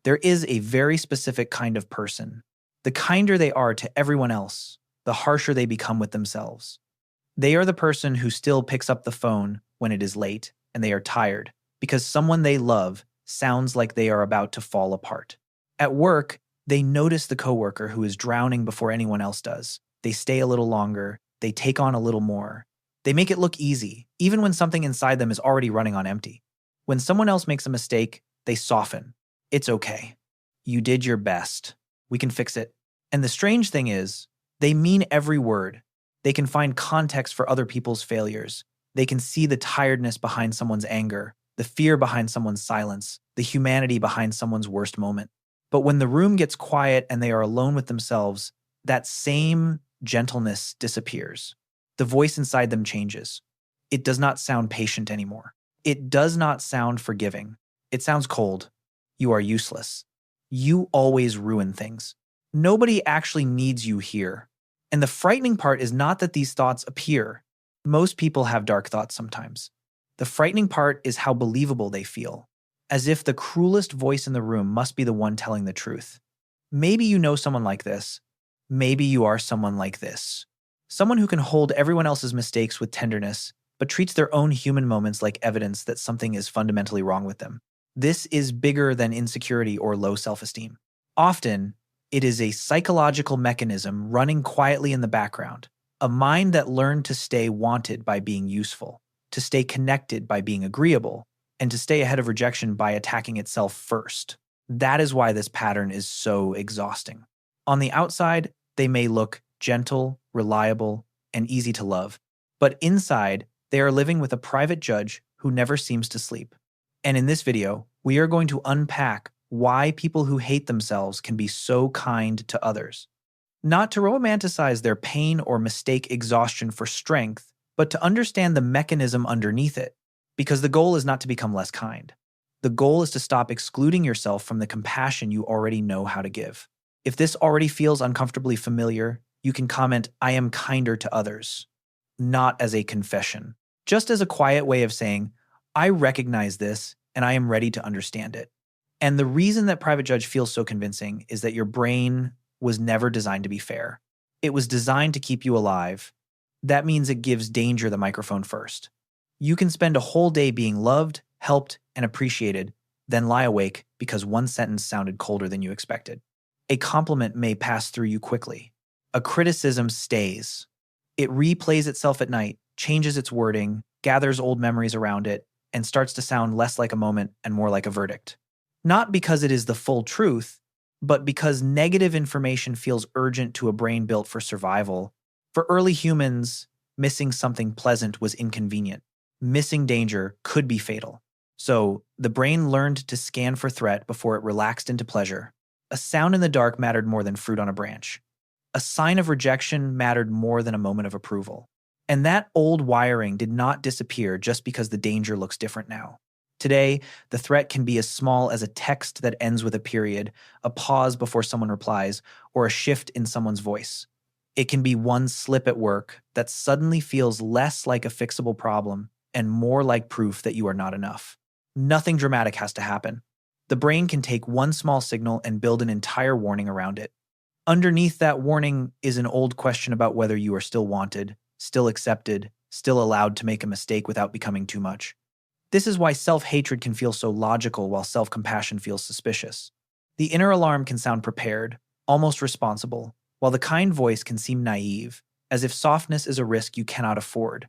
There is a very specific kind of person. The kinder they are to everyone else, the harsher they become with themselves. They are the person who still picks up the phone when it is late and they are tired because someone they love sounds like they are about to fall apart. At work, they notice the coworker who is drowning before anyone else does. They stay a little longer. They take on a little more. They make it look easy, even when something inside them is already running on empty. When someone else makes a mistake, they soften. It's okay. You did your best. We can fix it. And the strange thing is, they mean every word. They can find context for other people's failures. They can see the tiredness behind someone's anger, the fear behind someone's silence, the humanity behind someone's worst moment. But when the room gets quiet and they are alone with themselves, that same gentleness disappears. The voice inside them changes. It does not sound patient anymore. It does not sound forgiving. It sounds cold. You are useless. You always ruin things. Nobody actually needs you here. And the frightening part is not that these thoughts appear. Most people have dark thoughts sometimes. The frightening part is how believable they feel, as if the cruelest voice in the room must be the one telling the truth. Maybe you know someone like this. Maybe you are someone like this. Someone who can hold everyone else's mistakes with tenderness, but treats their own human moments like evidence that something is fundamentally wrong with them. This is bigger than insecurity or low self-esteem. Often, it is a psychological mechanism running quietly in the background, a mind that learned to stay wanted by being useful, to stay connected by being agreeable, and to stay ahead of rejection by attacking itself first. That is why this pattern is so exhausting. On the outside, they may look gentle, reliable, and easy to love, but inside, they are living with a private judge who never seems to sleep. And in this video, we are going to unpack why people who hate themselves can be so kind to others. Not to romanticize their pain or mistake exhaustion for strength, but to understand the mechanism underneath it. Because the goal is not to become less kind. The goal is to stop excluding yourself from the compassion you already know how to give. If this already feels uncomfortably familiar, you can comment, "I am kinder to others," not as a confession, just as a quiet way of saying, "I recognize this and I am ready to understand it." And the reason that Private Judge feels so convincing is that your brain was never designed to be fair. It was designed to keep you alive. That means it gives danger the microphone first. You can spend a whole day being loved, helped, and appreciated, then lie awake because one sentence sounded colder than you expected. A compliment may pass through you quickly. A criticism stays. It replays itself at night, changes its wording, gathers old memories around it, and starts to sound less like a moment and more like a verdict. Not because it is the full truth, but because negative information feels urgent to a brain built for survival. For early humans, missing something pleasant was inconvenient. Missing danger could be fatal. So, the brain learned to scan for threat before it relaxed into pleasure. A sound in the dark mattered more than fruit on a branch. A sign of rejection mattered more than a moment of approval. And that old wiring did not disappear just because the danger looks different now. Today, the threat can be as small as a text that ends with a period, a pause before someone replies, or a shift in someone's voice. It can be one slip at work that suddenly feels less like a fixable problem and more like proof that you are not enough. Nothing dramatic has to happen. The brain can take one small signal and build an entire warning around it. Underneath that warning is an old question about whether you are still wanted, still accepted, still allowed to make a mistake without becoming too much. This is why self-hatred can feel so logical while self-compassion feels suspicious. The inner alarm can sound prepared, almost responsible, while the kind voice can seem naive, as if softness is a risk you cannot afford.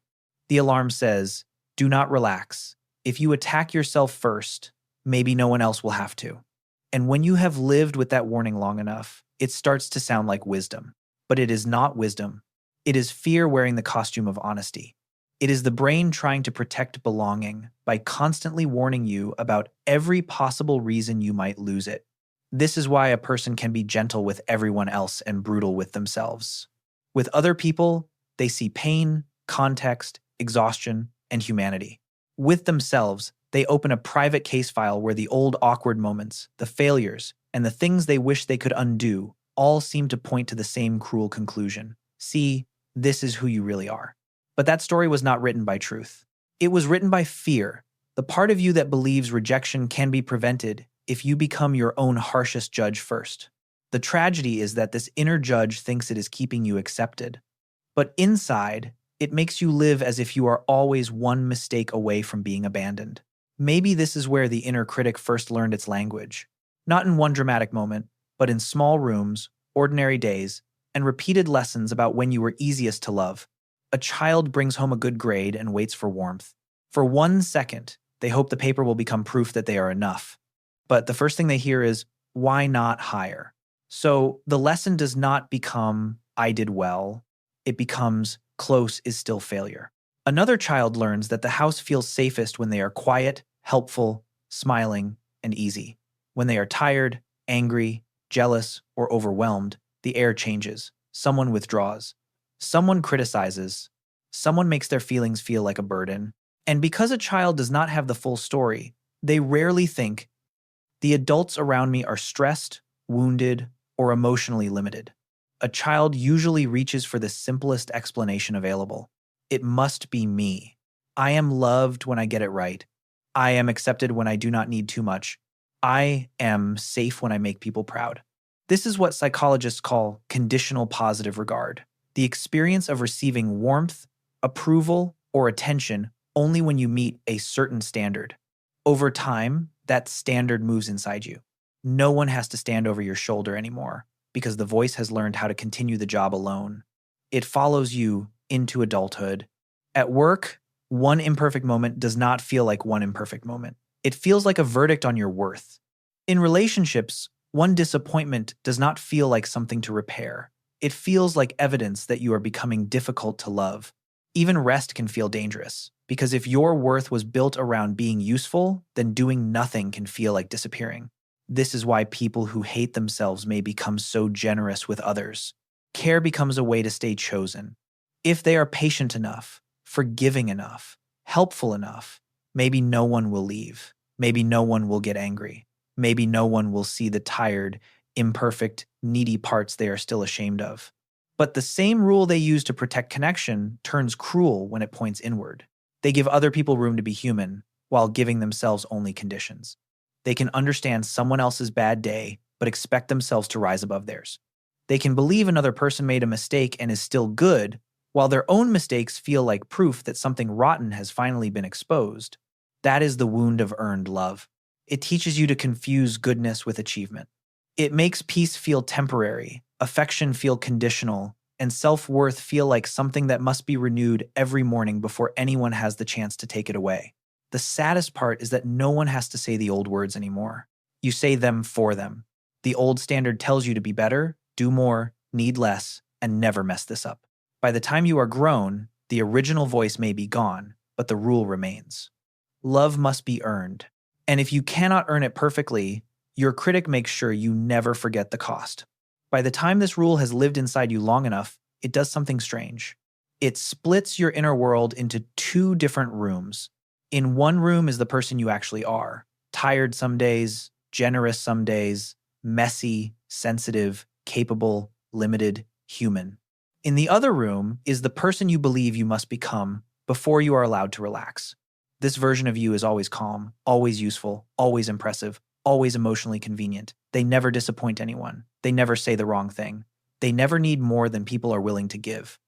The alarm says, "Do not relax. If you attack yourself first, maybe no one else will have to." And when you have lived with that warning long enough, it starts to sound like wisdom. But it is not wisdom. It is fear wearing the costume of honesty. It is the brain trying to protect belonging by constantly warning you about every possible reason you might lose it. This is why a person can be gentle with everyone else and brutal with themselves. With other people, they see pain, context, exhaustion, and humanity. With themselves, they open a private case file where the old awkward moments, the failures, and the things they wish they could undo all seem to point to the same cruel conclusion. See, this is who you really are. But that story was not written by truth. It was written by fear, the part of you that believes rejection can be prevented if you become your own harshest judge first. The tragedy is that this inner judge thinks it is keeping you accepted. But inside, it makes you live as if you are always one mistake away from being abandoned. Maybe this is where the inner critic first learned its language. Not in one dramatic moment, but in small rooms, ordinary days, and repeated lessons about when you were easiest to love. A child brings home a good grade and waits for warmth. For 1 second, they hope the paper will become proof that they are enough. But the first thing they hear is, why not higher? So the lesson does not become, I did well. It becomes, close is still failure. Another child learns that the house feels safest when they are quiet, helpful, smiling, and easy. When they are tired, angry, jealous, or overwhelmed, the air changes. Someone withdraws. Someone criticizes. Someone makes their feelings feel like a burden. And because a child does not have the full story, they rarely think, the adults around me are stressed, wounded, or emotionally limited. A child usually reaches for the simplest explanation available. It must be me. I am loved when I get it right. I am accepted when I do not need too much. I am safe when I make people proud. This is what psychologists call conditional positive regard, the experience of receiving warmth, approval, or attention only when you meet a certain standard. Over time, that standard moves inside you. No one has to stand over your shoulder anymore because the voice has learned how to continue the job alone. It follows you into adulthood. At work, one imperfect moment does not feel like one imperfect moment. It feels like a verdict on your worth. In relationships, one disappointment does not feel like something to repair. It feels like evidence that you are becoming difficult to love. Even rest can feel dangerous, because if your worth was built around being useful, then doing nothing can feel like disappearing. This is why people who hate themselves may become so generous with others. Care becomes a way to stay chosen. If they are patient enough, forgiving enough, helpful enough, maybe no one will leave. Maybe no one will get angry. Maybe no one will see the tired, imperfect, needy parts they are still ashamed of. But the same rule they use to protect connection turns cruel when it points inward. They give other people room to be human, while giving themselves only conditions. They can understand someone else's bad day, but expect themselves to rise above theirs. They can believe another person made a mistake and is still good, while their own mistakes feel like proof that something rotten has finally been exposed. That is the wound of earned love. It teaches you to confuse goodness with achievement. It makes peace feel temporary, affection feel conditional, and self-worth feel like something that must be renewed every morning before anyone has the chance to take it away. The saddest part is that no one has to say the old words anymore. You say them for them. The old standard tells you to be better, do more, need less, and never mess this up. By the time you are grown, the original voice may be gone, but the rule remains. Love must be earned. And if you cannot earn it perfectly, your critic makes sure you never forget the cost. By the time this rule has lived inside you long enough, it does something strange. It splits your inner world into 2 different rooms. In one room is the person you actually are, tired some days, generous some days, messy, sensitive, capable, limited, human. In the other room is the person you believe you must become before you are allowed to relax. This version of you is always calm, always useful, always impressive, always emotionally convenient. They never disappoint anyone. They never say the wrong thing. They never need more than people are willing to give.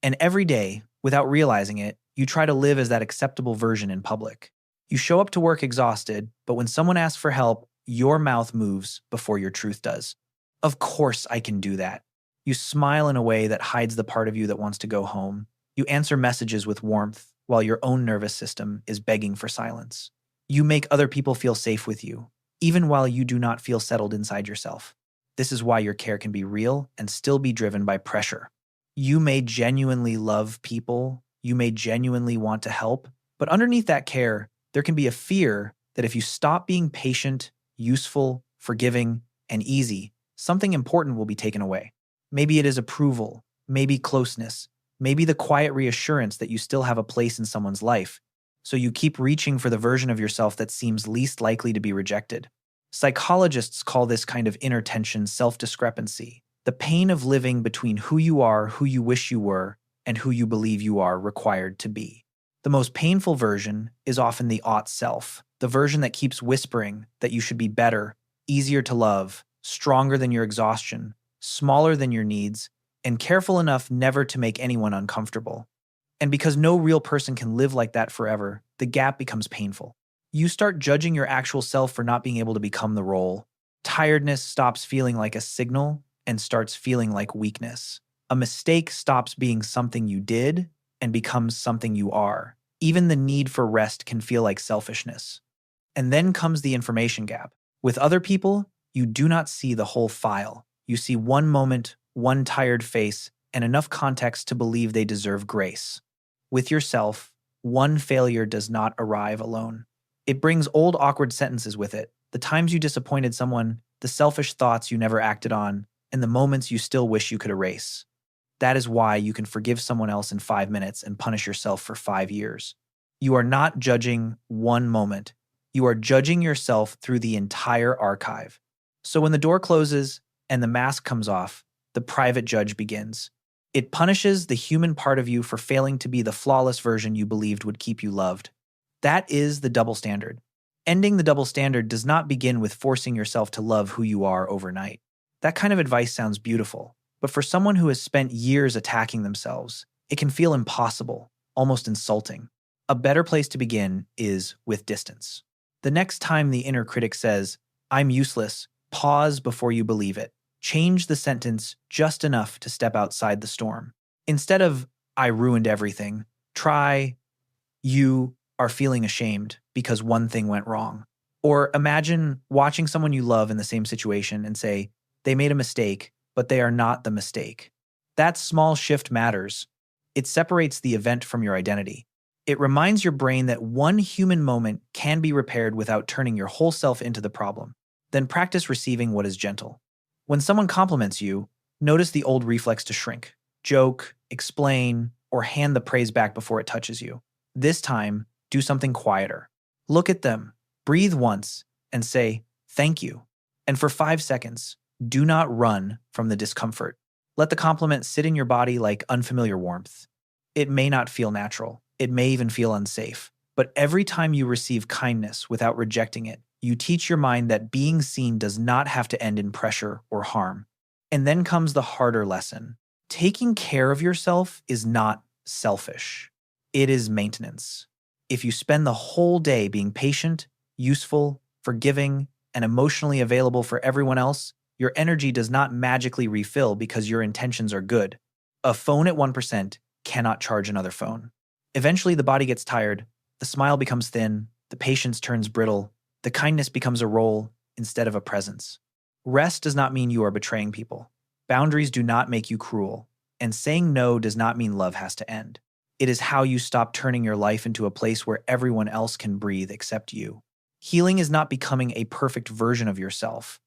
And every day, without realizing it, you try to live as that acceptable version in public. You show up to work exhausted, but when someone asks for help, your mouth moves before your truth does. Of course I can do that. You smile in a way that hides the part of you that wants to go home. You answer messages with warmth, while your own nervous system is begging for silence. You make other people feel safe with you, even while you do not feel settled inside yourself. This is why your care can be real and still be driven by pressure. You may genuinely love people, you may genuinely want to help, but underneath that care, there can be a fear that if you stop being patient, useful, forgiving, and easy, something important will be taken away. Maybe it is approval, maybe closeness, maybe the quiet reassurance that you still have a place in someone's life, so you keep reaching for the version of yourself that seems least likely to be rejected. Psychologists call this kind of inner tension self-discrepancy, the pain of living between who you are, who you wish you were, and who you believe you are required to be. The most painful version is often the ought self, the version that keeps whispering that you should be better, easier to love, stronger than your exhaustion, smaller than your needs, and careful enough never to make anyone uncomfortable. And because no real person can live like that forever, the gap becomes painful. You start judging your actual self for not being able to become the role. Tiredness stops feeling like a signal and starts feeling like weakness. A mistake stops being something you did and becomes something you are. Even the need for rest can feel like selfishness. And then comes the information gap. With other people, you do not see the whole file. You see one moment, one tired face, and enough context to believe they deserve grace. With yourself, one failure does not arrive alone. It brings old awkward sentences with it, the times you disappointed someone, the selfish thoughts you never acted on, and the moments you still wish you could erase. That is why you can forgive someone else in 5 minutes and punish yourself for 5 years. You are not judging one moment. You are judging yourself through the entire archive. So when the door closes and the mask comes off, the private judge begins. It punishes the human part of you for failing to be the flawless version you believed would keep you loved. That is the double standard. Ending the double standard does not begin with forcing yourself to love who you are overnight. That kind of advice sounds beautiful, but for someone who has spent years attacking themselves, it can feel impossible, almost insulting. A better place to begin is with distance. The next time the inner critic says, "I'm useless," pause before you believe it. Change the sentence just enough to step outside the storm. Instead of, "I ruined everything," try, "You are feeling ashamed because one thing went wrong." Or imagine watching someone you love in the same situation and say, "They made a mistake, but they are not the mistake." That small shift matters. It separates the event from your identity. It reminds your brain that one human moment can be repaired without turning your whole self into the problem. Then practice receiving what is gentle. When someone compliments you, notice the old reflex to shrink, joke, explain, or hand the praise back before it touches you. This time, do something quieter. Look at them, breathe once, and say, "Thank you." And for 5 seconds, do not run from the discomfort. Let the compliment sit in your body like unfamiliar warmth. It may not feel natural. It may even feel unsafe. But every time you receive kindness without rejecting it, you teach your mind that being seen does not have to end in pressure or harm. And then comes the harder lesson. Taking care of yourself is not selfish. It is maintenance. If you spend the whole day being patient, useful, forgiving, and emotionally available for everyone else, your energy does not magically refill because your intentions are good. A phone at 1% cannot charge another phone. Eventually, the body gets tired, the smile becomes thin, the patience turns brittle, the kindness becomes a role instead of a presence. Rest does not mean you are betraying people. Boundaries do not make you cruel. And saying no does not mean love has to end. It is how you stop turning your life into a place where everyone else can breathe except you. Healing is not becoming a perfect version of yourself.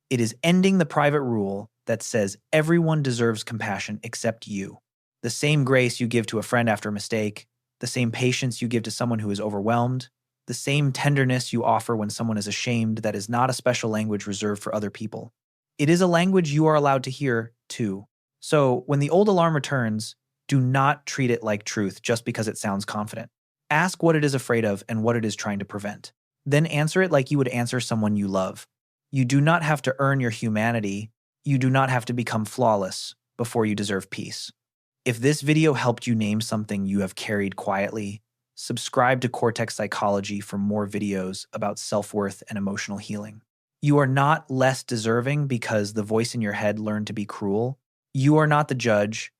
It is ending the private rule that says everyone deserves compassion except you. The same grace you give to a friend after a mistake, the same patience you give to someone who is overwhelmed, the same tenderness you offer when someone is ashamed, that is not a special language reserved for other people. It is a language you are allowed to hear, too. So, when the old alarm returns, do not treat it like truth just because it sounds confident. Ask what it is afraid of and what it is trying to prevent. Then answer it like you would answer someone you love. You do not have to earn your humanity. You do not have to become flawless before you deserve peace. If this video helped you name something you have carried quietly, subscribe to Cortex Psychology for more videos about self-worth and emotional healing. You are not less deserving because the voice in your head learned to be cruel. You are not the judge.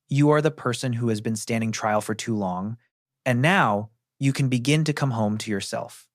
You are the person who has been standing trial for too long, and now you can begin to come home to yourself.